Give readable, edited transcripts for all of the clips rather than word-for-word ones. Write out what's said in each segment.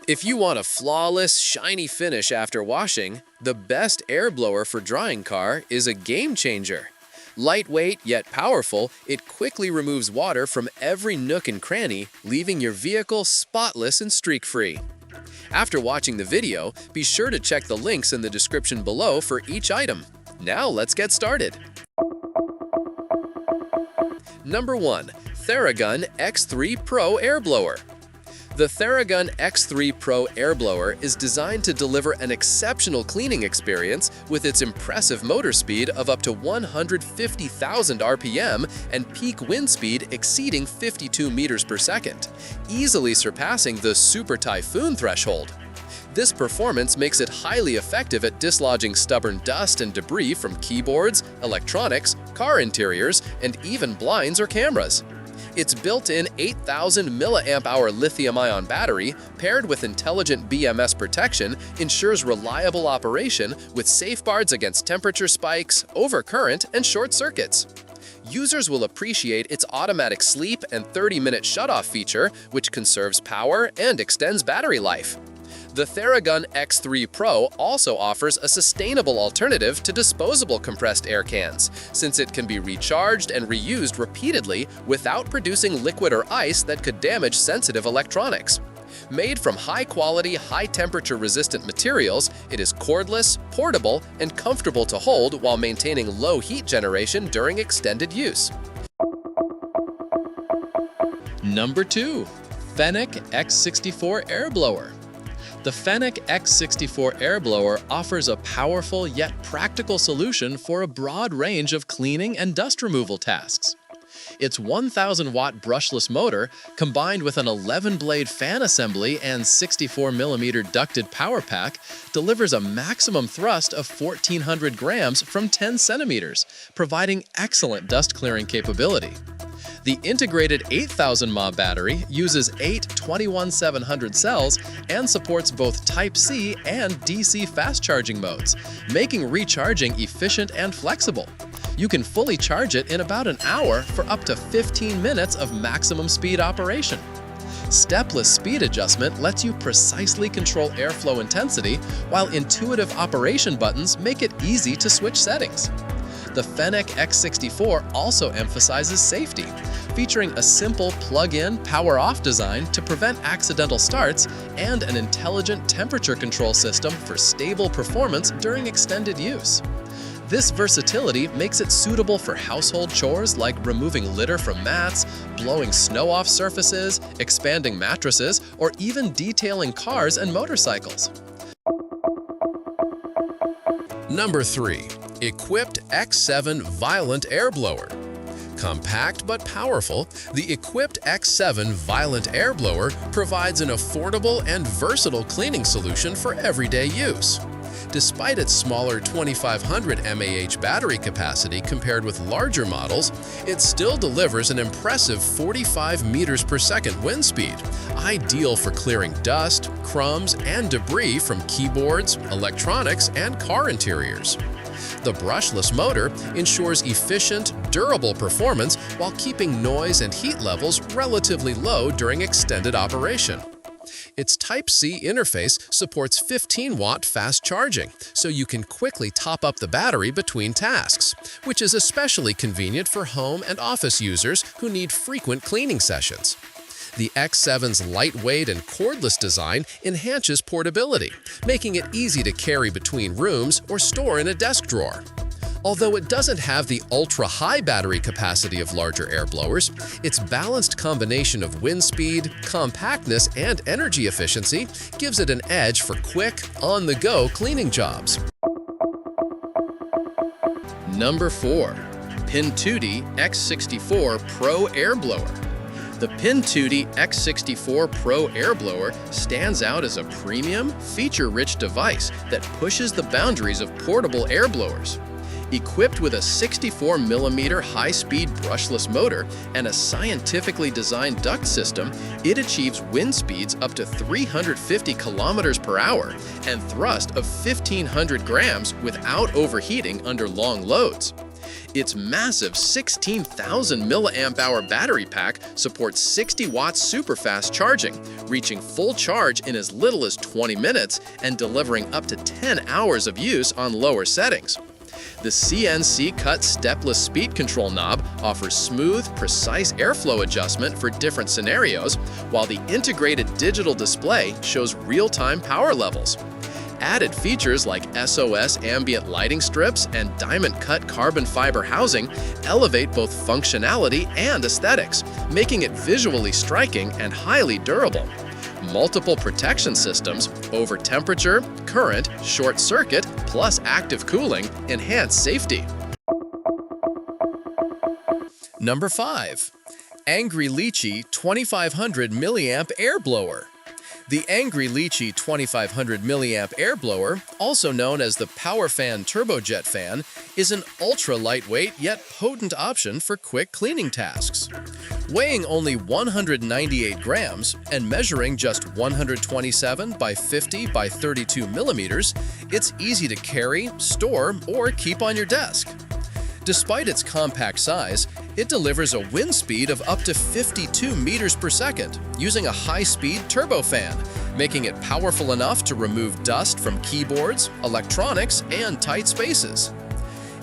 If you want a flawless, shiny finish after washing, the best air blower for drying car is a game changer. Lightweight yet powerful, it quickly removes water from every nook and cranny, leaving your vehicle spotless and streak-free. After watching the video, be sure to check the links in the description below for each item. Now let's get started. Number 1. THERAGUN X3 Pro Air Blower. The THERAGUN X3 Pro Air Blower is designed to deliver an exceptional cleaning experience with its impressive motor speed of up to 150,000 RPM and peak wind speed exceeding 52 meters per second, easily surpassing the Super Typhoon threshold. This performance makes it highly effective at dislodging stubborn dust and debris from keyboards, electronics, car interiors, and even blinds or cameras. Its built-in 8,000 mAh lithium-ion battery, paired with intelligent BMS protection, ensures reliable operation with safeguards against temperature spikes, overcurrent, and short circuits. Users will appreciate its automatic sleep and 30-minute shutoff feature, which conserves power and extends battery life. The THERAGUN X3 Pro also offers a sustainable alternative to disposable compressed air cans, since it can be recharged and reused repeatedly without producing liquid or ice that could damage sensitive electronics. Made from high-quality, high-temperature resistant materials, it is cordless, portable, and comfortable to hold while maintaining low heat generation during extended use. Number 2. FENNEC X64 Air Blower. The FENNEC X64 Air Blower offers a powerful yet practical solution for a broad range of cleaning and dust removal tasks. Its 1,000-watt brushless motor, combined with an 11-blade fan assembly and 64mm ducted power pack, delivers a maximum thrust of 1,400 grams from 10 centimeters, providing excellent dust-clearing capability. The integrated 8,000 mAh battery uses 8 21700 cells and supports both Type-C and DC fast charging modes, making recharging efficient and flexible. You can fully charge it in about an hour for up to 15 minutes of maximum speed operation. Stepless speed adjustment lets you precisely control airflow intensity, while intuitive operation buttons make it easy to switch settings. The FENNEC X64 also emphasizes safety, featuring a simple plug-in, power-off design to prevent accidental starts and an intelligent temperature control system for stable performance during extended use. This versatility makes it suitable for household chores like removing litter from mats, blowing snow off surfaces, expanding mattresses, or even detailing cars and motorcycles. Number 3. Equipped X7 Violent Air Blower. Compact but powerful, the Equipped X7 Violent Air Blower provides an affordable and versatile cleaning solution for everyday use. Despite its smaller 2,500 mAh battery capacity compared with larger models, it still delivers an impressive 45 meters per second wind speed, ideal for clearing dust, crumbs, and debris from keyboards, electronics, and car interiors. The brushless motor ensures efficient, durable performance while keeping noise and heat levels relatively low during extended operation. Its Type-C interface supports 15-watt fast charging, so you can quickly top up the battery between tasks, which is especially convenient for home and office users who need frequent cleaning sessions. The X7's lightweight and cordless design enhances portability, making it easy to carry between rooms or store in a desk drawer. Although it doesn't have the ultra-high battery capacity of larger air blowers, its balanced combination of wind speed, compactness, and energy efficiency gives it an edge for quick, on-the-go cleaning jobs. Number 4. PINTUDY X64 Pro Air Blower. The PINTUDY X64 Pro Air Blower stands out as a premium, feature-rich device that pushes the boundaries of portable air blowers. Equipped with a 64mm high-speed brushless motor and a scientifically designed duct system, it achieves wind speeds up to 350 km per hour and thrust of 1,500 grams without overheating under long loads. Its massive 16,000 mAh battery pack supports 60 watts super-fast charging, reaching full charge in as little as 20 minutes and delivering up to 10 hours of use on lower settings. The CNC-cut stepless speed control knob offers smooth, precise airflow adjustment for different scenarios, while the integrated digital display shows real-time power levels. Added features like SOS ambient lighting strips and diamond-cut carbon fiber housing elevate both functionality and aesthetics, making it visually striking and highly durable. Multiple protection systems over temperature, current, short circuit, plus active cooling enhance safety. Number 5. AngryLichi 2500 mAh Air Blower. The AngryLichi 2500 mAh Air Blower, also known as the PowerFan Turbojet Fan, is an ultra-lightweight yet potent option for quick cleaning tasks. Weighing only 198 grams and measuring just 127 by 50 by 32 millimeters, it's easy to carry, store, or keep on your desk. Despite its compact size, it delivers a wind speed of up to 52 meters per second using a high-speed turbofan, making it powerful enough to remove dust from keyboards, electronics, and tight spaces.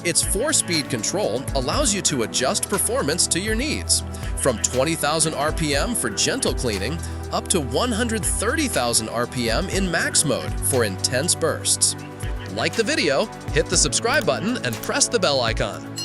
Its 4-speed control allows you to adjust performance to your needs, from 20,000 RPM for gentle cleaning up to 130,000 RPM in max mode for intense bursts. Like the video, hit the subscribe button and press the bell icon.